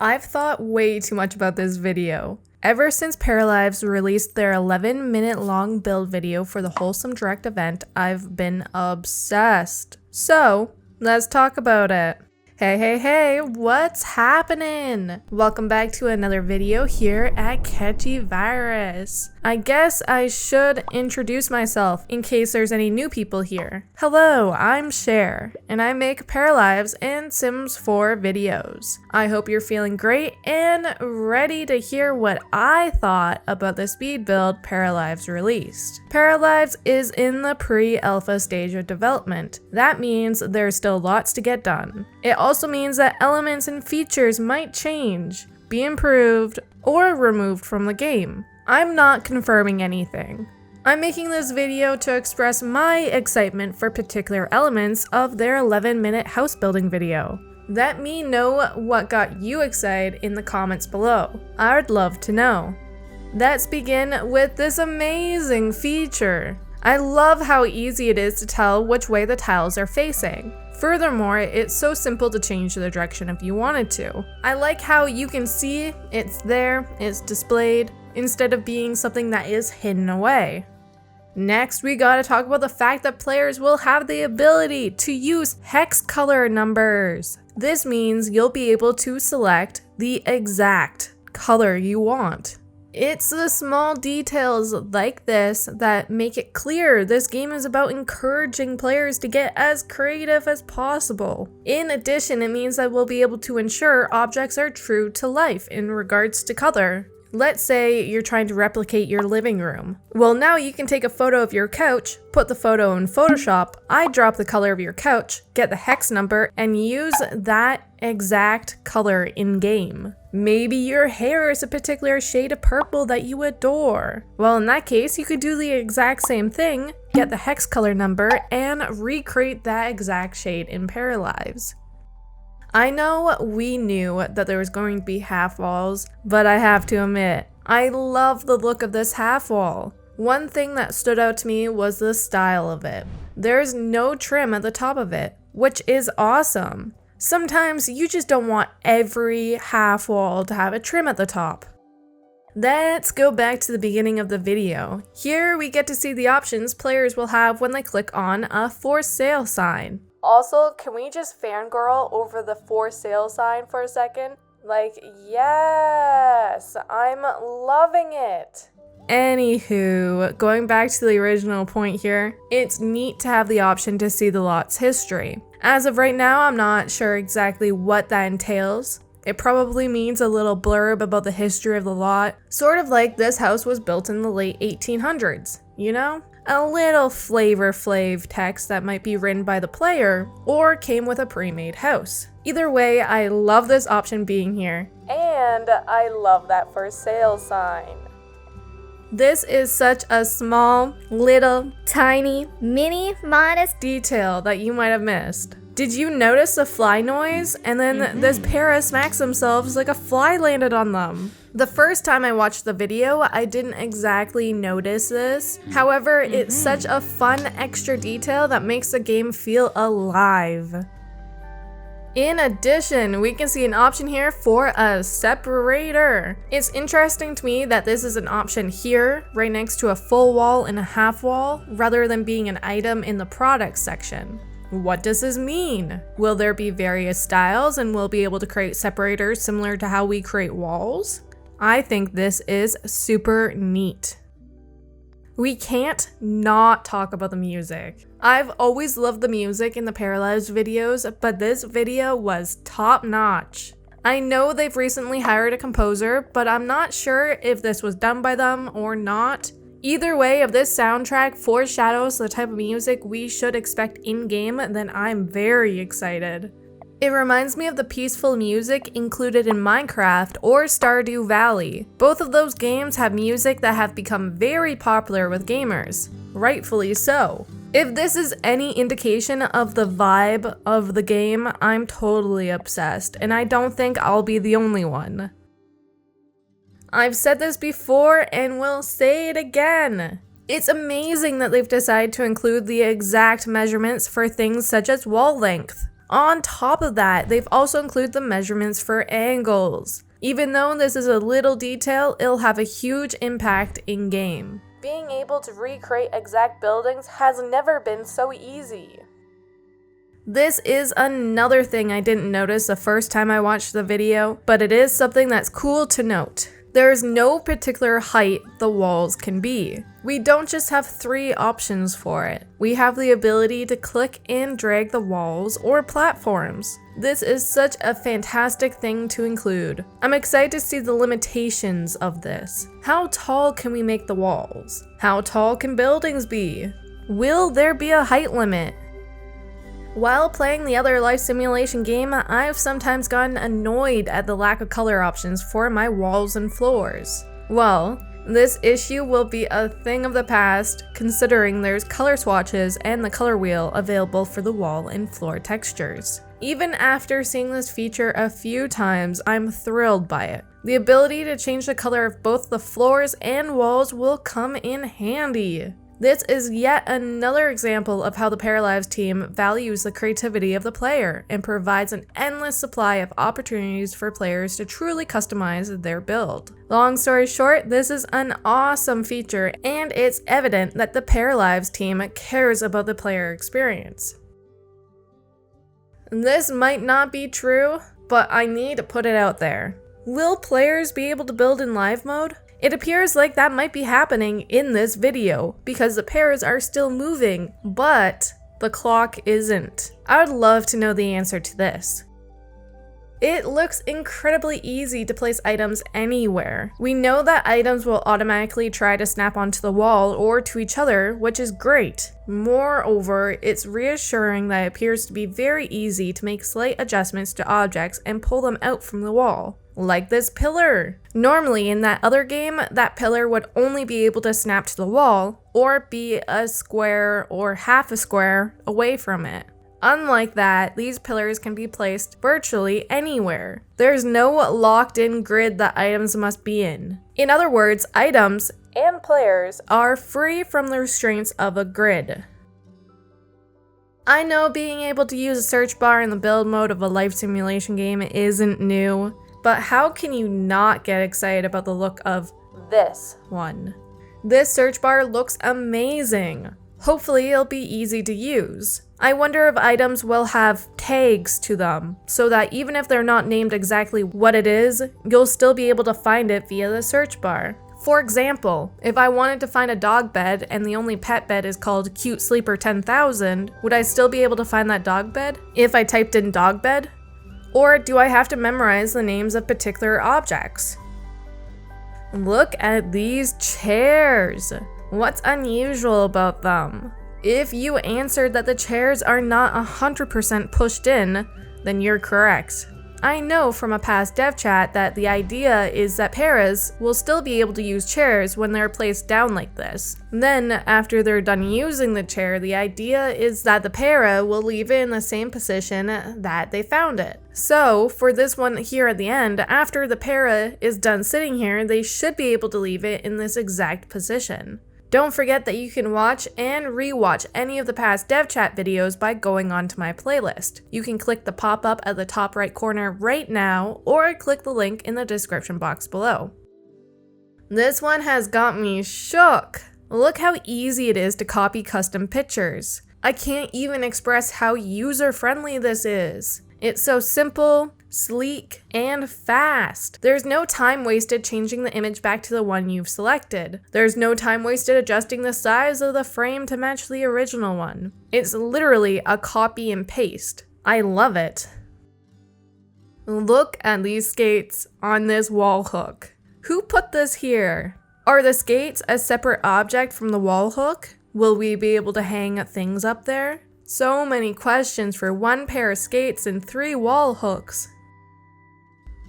I've thought way too much about this video. Ever since Paralives released their 11-minute long build video for the Wholesome Direct event, I've been obsessed. So, let's talk about it. Hey, what's happening? Welcome back to another video here at Catchy Virus. I guess I should introduce myself in case there's any new people here. Hello, I'm Cher, and I make Paralives and Sims 4 videos. I hope you're feeling great and ready to hear what I thought about the speed build Paralives released. Paralives is in the pre-alpha stage of development. That means there's still lots to get done. It also means that elements and features might change, be improved, or removed from the game. I'm not confirming anything. I'm making this video to express my excitement for particular elements of their 11-minute house building video. Let me know what got you excited in the comments below. I'd love to know. Let's begin with this amazing feature. I love how easy it is to tell which way the tiles are facing. Furthermore, it's so simple to change the direction if you wanted to. I like how you can see it's there, it's displayed, instead of being something that is hidden away. Next, we gotta talk about the fact that players will have the ability to use hex color numbers. This means you'll be able to select the exact color you want. It's the small details like this that make it clear this game is about encouraging players to get as creative as possible. In addition, it means that we'll be able to ensure objects are true to life in regards to color. Let's say you're trying to replicate your living room. Well, now you can take a photo of your couch, put the photo in Photoshop, eyedrop the color of your couch, get the hex number, and use that exact color in-game. Maybe your hair is a particular shade of purple that you adore. Well, in that case, you could do the exact same thing, get the hex color number, and recreate that exact shade in Paralives. I know we knew that there was going to be half walls, but I have to admit, I love the look of this half wall. One thing that stood out to me was the style of it. There's no trim at the top of it, which is awesome. Sometimes you just don't want every half wall to have a trim at the top. Let's go back to the beginning of the video. Here we get to see the options players will have when they click on a for sale sign. Also, can we just fangirl over the for sale sign for a second? Like, yes, I'm loving it. Anywho, going back to the original point here, it's neat to have the option to see the lot's history. As of right now, I'm not sure exactly what that entails. It probably means a little blurb about the history of the lot, sort of like this house was built in the late 1800s, you know? A little Flavor Flav text that might be written by the player, or came with a pre-made house. Either way, I love this option being here, and I love that for sale sign. This is such a small, little, tiny, mini, modest detail that you might have missed. Did you notice the fly noise? And then this pair smacks themselves like a fly landed on them. The first time I watched the video, I didn't exactly notice this. However, it's such a fun extra detail that makes the game feel alive. In addition, we can see an option here for a separator. It's interesting to me that this is an option here, right next to a full wall and a half wall, rather than being an item in the products section. What does this mean? Will there be various styles and we'll be able to create separators similar to how we create walls? I think this is super neat. We can't not talk about the music. I've always loved the music in the Paralives videos, but this video was top notch. I know they've recently hired a composer, but I'm not sure if this was done by them or not. Either way, if this soundtrack foreshadows the type of music we should expect in-game, then I'm very excited. It reminds me of the peaceful music included in Minecraft or Stardew Valley. Both of those games have music that have become very popular with gamers. Rightfully so. If this is any indication of the vibe of the game, I'm totally obsessed, and I don't think I'll be the only one. I've said this before and will say it again. It's amazing that they've decided to include the exact measurements for things such as wall length. On top of that, they've also included the measurements for angles. Even though this is a little detail, it'll have a huge impact in-game. Being able to recreate exact buildings has never been so easy. This is another thing I didn't notice the first time I watched the video, but it is something that's cool to note. There is no particular height the walls can be. We don't just have 3 options for it. We have the ability to click and drag the walls or platforms. This is such a fantastic thing to include. I'm excited to see the limitations of this. How tall can we make the walls? How tall can buildings be? Will there be a height limit? While playing the other life simulation game, I've sometimes gotten annoyed at the lack of color options for my walls and floors. Well, this issue will be a thing of the past, considering there's color swatches and the color wheel available for the wall and floor textures. Even after seeing this feature a few times, I'm thrilled by it. The ability to change the color of both the floors and walls will come in handy. This is yet another example of how the Paralives team values the creativity of the player and provides an endless supply of opportunities for players to truly customize their build. Long story short, this is an awesome feature, and it's evident that the Paralives team cares about the player experience. This might not be true, but I need to put it out there. Will players be able to build in live mode? It appears like that might be happening in this video because the pairs are still moving, but the clock isn't. I would love to know the answer to this. It looks incredibly easy to place items anywhere. We know that items will automatically try to snap onto the wall or to each other, which is great. Moreover, it's reassuring that it appears to be very easy to make slight adjustments to objects and pull them out from the wall. Like this pillar. Normally in that other game, that pillar would only be able to snap to the wall or be a square or half a square away from it. Unlike that, these pillars can be placed virtually anywhere. There's no locked-in grid that items must be in. In other words, items and players are free from the restraints of a grid. I know being able to use a search bar in the build mode of a life simulation game isn't new, but how can you not get excited about the look of this one? This search bar looks amazing. Hopefully it'll be easy to use. I wonder if items will have tags to them, so that even if they're not named exactly what it is, you'll still be able to find it via the search bar. For example, if I wanted to find a dog bed and the only pet bed is called Cute Sleeper 10,000, would I still be able to find that dog bed if I typed in dog bed? Or do I have to memorize the names of particular objects? Look at these chairs. What's unusual about them? If you answered that the chairs are not 100% pushed in, then you're correct. I know from a past dev chat that the idea is that paras will still be able to use chairs when they're placed down like this. Then, after they're done using the chair, the idea is that the para will leave it in the same position that they found it. So, for this one here at the end, after the para is done sitting here, they should be able to leave it in this exact position. Don't forget that you can watch and rewatch any of the past dev chat videos by going onto my playlist. You can click the pop-up at the top right corner right now, or click the link in the description box below. This one has got me shook. Look how easy it is to copy custom pictures. I can't even express how user-friendly this is. It's so simple, sleek, and fast. There's no time wasted changing the image back to the one you've selected. There's no time wasted adjusting the size of the frame to match the original one. It's literally a copy and paste. I love it. Look at these skates on this wall hook. Who put this here? Are the skates a separate object from the wall hook? Will we be able to hang things up there? So many questions for one pair of skates and 3 wall hooks.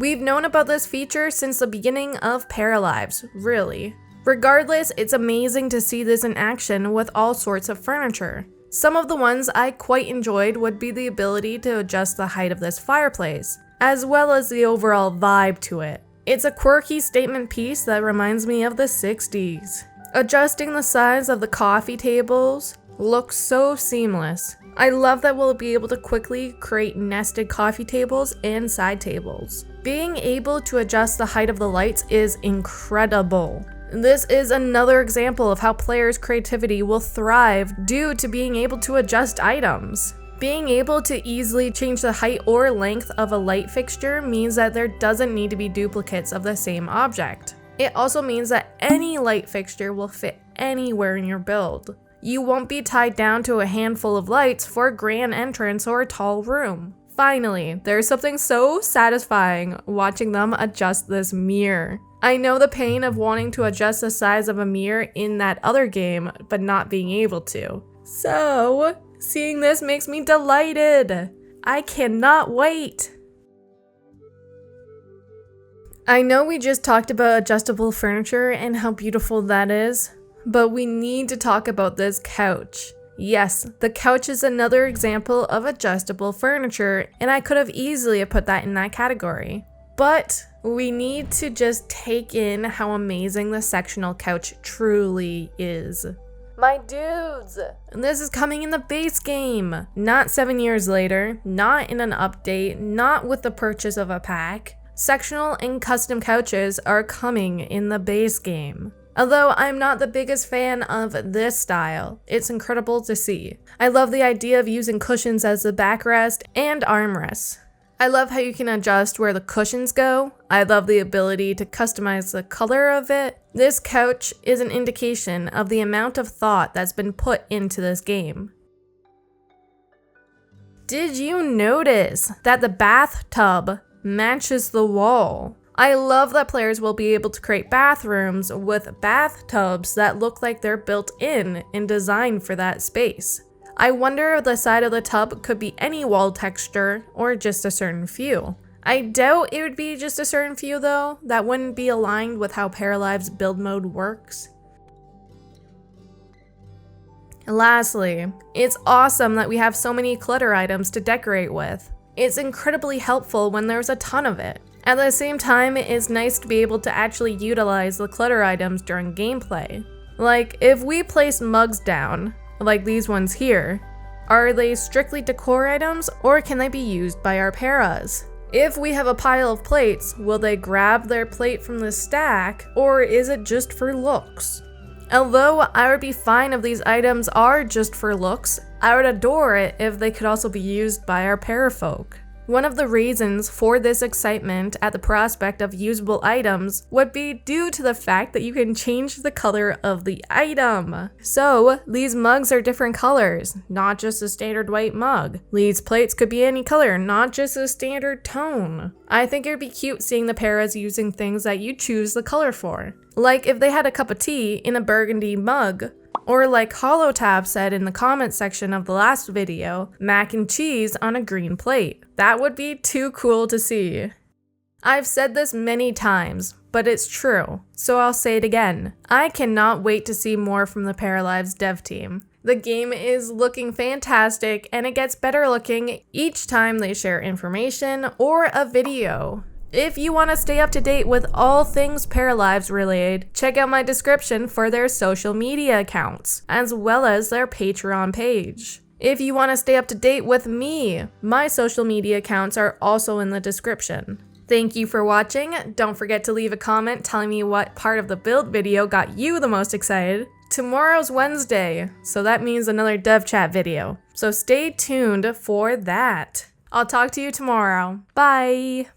We've known about this feature since the beginning of Paralives, really. Regardless, it's amazing to see this in action with all sorts of furniture. Some of the ones I quite enjoyed would be the ability to adjust the height of this fireplace, as well as the overall vibe to it. It's a quirky statement piece that reminds me of the 60s. Adjusting the size of the coffee tables looks so seamless. I love that we'll be able to quickly create nested coffee tables and side tables. Being able to adjust the height of the lights is incredible. This is another example of how players' creativity will thrive due to being able to adjust items. Being able to easily change the height or length of a light fixture means that there doesn't need to be duplicates of the same object. It also means that any light fixture will fit anywhere in your build. You won't be tied down to a handful of lights for a grand entrance or a tall room. Finally, there's something so satisfying watching them adjust this mirror. I know the pain of wanting to adjust the size of a mirror in that other game, but not being able to. So, seeing this makes me delighted. I cannot wait. I know we just talked about adjustable furniture and how beautiful that is, but we need to talk about this couch. Yes, the couch is another example of adjustable furniture, and I could have easily put that in that category. But we need to just take in how amazing the sectional couch truly is. My dudes! This is coming in the base game! Not 7 years later, not in an update, not with the purchase of a pack. Sectional and custom couches are coming in the base game. Although I'm not the biggest fan of this style, it's incredible to see. I love the idea of using cushions as the backrest and armrests. I love how you can adjust where the cushions go. I love the ability to customize the color of it. This couch is an indication of the amount of thought that's been put into this game. Did you notice that the bathtub matches the wall? I love that players will be able to create bathrooms with bathtubs that look like they're built in and designed for that space. I wonder if the side of the tub could be any wall texture or just a certain few. I doubt it would be just a certain few though. That wouldn't be aligned with how Paralives build mode works. Lastly, it's awesome that we have so many clutter items to decorate with. It's incredibly helpful when there's a ton of it. At the same time, it's nice to be able to actually utilize the clutter items during gameplay. Like, if we place mugs down, like these ones here, are they strictly decor items or can they be used by our paras? If we have a pile of plates, will they grab their plate from the stack or is it just for looks? Although I would be fine if these items are just for looks, I would adore it if they could also be used by our parafolk. One of the reasons for this excitement at the prospect of usable items would be due to the fact that you can change the color of the item. So, these mugs are different colors, not just a standard white mug. These plates could be any color, not just a standard tone. I think it would be cute seeing the paras using things that you choose the color for. Like if they had a cup of tea in a burgundy mug, or like HoloTab said in the comment section of the last video, mac and cheese on a green plate. That would be too cool to see. I've said this many times, but it's true, so I'll say it again. I cannot wait to see more from the Paralives dev team. The game is looking fantastic and it gets better looking each time they share information or a video. If you want to stay up to date with all things Paralives related, check out my description for their social media accounts, as well as their Patreon page. If you want to stay up to date with me, my social media accounts are also in the description. Thank you for watching. Don't forget to leave a comment telling me what part of the build video got you the most excited. Tomorrow's Wednesday, so that means another dev chat video. So stay tuned for that. I'll talk to you tomorrow. Bye!